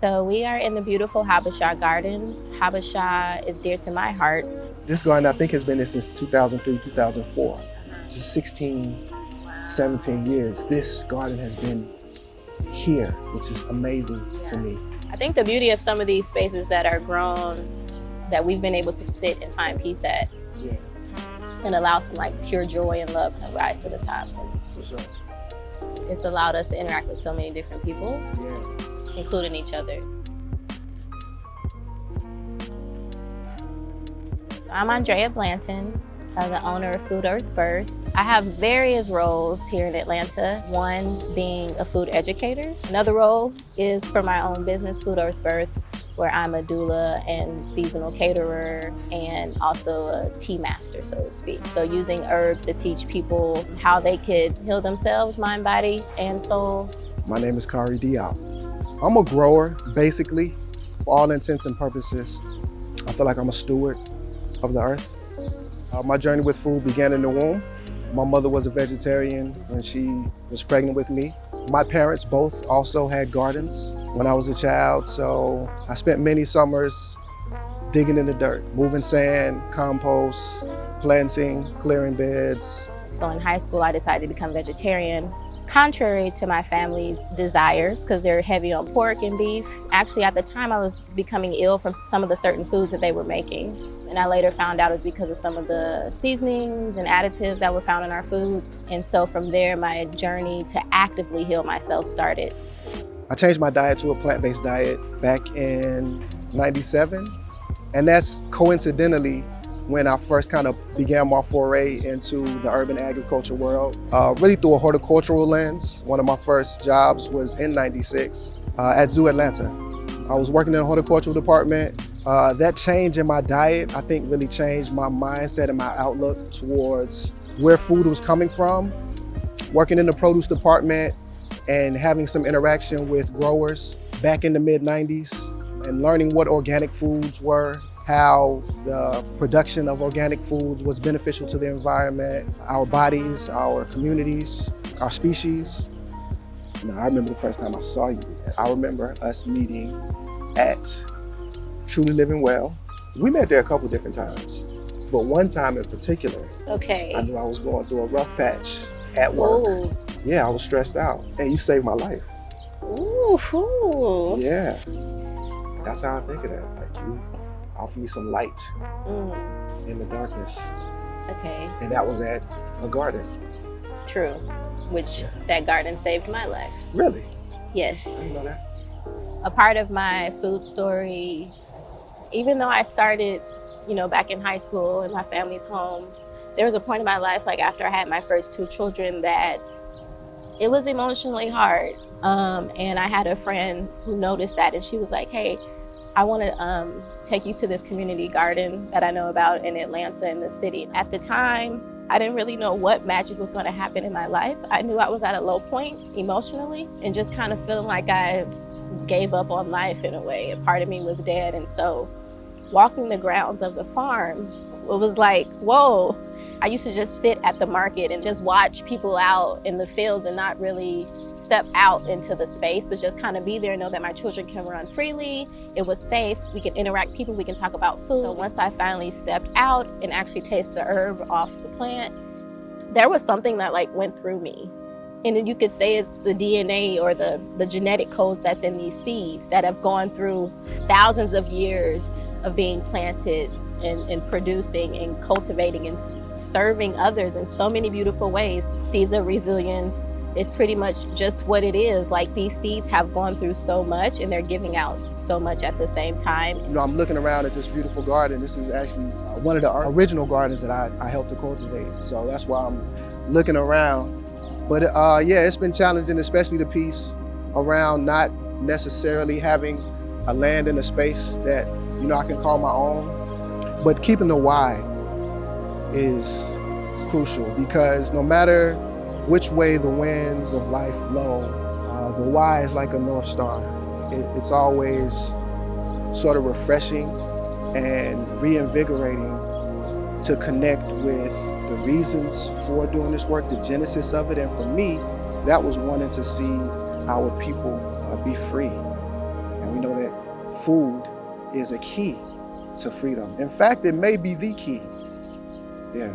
So we are in the beautiful Habasha Gardens. Habasha is dear to my heart. This garden, I think, has been there since 2003, 2004. Just 16, 17 years. This garden has been here, which is amazing to me. I think the beauty of some of these spaces that are grown, that we've been able to sit and find peace at, and allow some like pure joy and love to rise to the top. For sure. It's allowed us to interact with so many different people, including each other. I'm Andrea Blanton, the owner of Food Earth Birth. I have various roles here in Atlanta, one being a food educator. Another role is for my own business, Food Earth Birth, where I'm a doula and seasonal caterer and also a tea master, so to speak. So using herbs to teach people how they could heal themselves, mind, body, and soul. My name is Khari Diop. I'm a grower, basically, for all intents and purposes. I feel like I'm a steward of the earth. My journey with food began in the womb. My mother was a vegetarian when she was pregnant with me. My parents both also had gardens when I was a child, so I spent many summers digging in the dirt, moving sand, compost, planting, clearing beds. So in high school, I decided to become vegetarian, contrary to my family's desires, because they're heavy on pork and beef. Actually, at the time, I was becoming ill from some of the certain foods that they were making. And I later found out it was because of some of the seasonings and additives that were found in our foods. And so from there, my journey to actively heal myself started. I changed my diet to a plant-based diet back in '97. And that's coincidentally when I first kind of began my foray into the urban agriculture world, really through a horticultural lens. One of my first jobs was in '96 at Zoo Atlanta. I was working in the horticultural department. That change in my diet, I think, really changed my mindset and my outlook towards where food was coming from. Working in the produce department and having some interaction with growers back in the mid-90s and learning what organic foods were, how the production of organic foods was beneficial to the environment, our bodies, our communities, our species. Now, I remember the first time I saw you. I remember us meeting at Truly Living Well. We met there a couple different times, but one time in particular, I knew I was going through a rough patch at work. Ooh. Yeah, I was stressed out, and you saved my life. Ooh. Yeah, that's how I think of that. Like, you offer me some light in the darkness. Okay. And that was at a garden. True. Which that garden saved my life. Really? Yes. I didn't know that. A part of my food story, even though I started, back in high school in my family's home, there was a point in my life, like after I had my first two children, that it was emotionally hard. And I had a friend who noticed that, and she was like, hey, I want to take you to this community garden that I know about in Atlanta, in the city. At the time, I didn't really know what magic was going to happen in my life. I knew I was at a low point emotionally and just kind of feeling like I gave up on life in a way. A part of me was dead. And so walking the grounds of the farm, it was like, whoa. I used to just sit at the market and just watch people out in the fields and not really step out into the space, but just kind of be there and know that my children can run freely. It was safe. We can interact people. We can talk about food. So once I finally stepped out and actually taste the herb off the plant, there was something that went through me. And then you could say it's the DNA or the genetic codes that's in these seeds that have gone through thousands of years of being planted and producing and cultivating and serving others in so many beautiful ways. Seeds of resilience is pretty much just what it is. Like, these seeds have gone through so much and they're giving out so much at the same time. I'm looking around at this beautiful garden. This is actually one of the original gardens that I helped to cultivate. So that's why I'm looking around. But it's been challenging, especially the piece around not necessarily having a land and a space that, I can call my own. But keeping the why is crucial, because no matter which way the winds of life blow, the why is like a North Star. It's always sort of refreshing and reinvigorating to connect with the reasons for doing this work, the genesis of it. And for me, that was wanting to see our people be free. And we know food is a key to freedom. In fact, it may be the key. Yeah.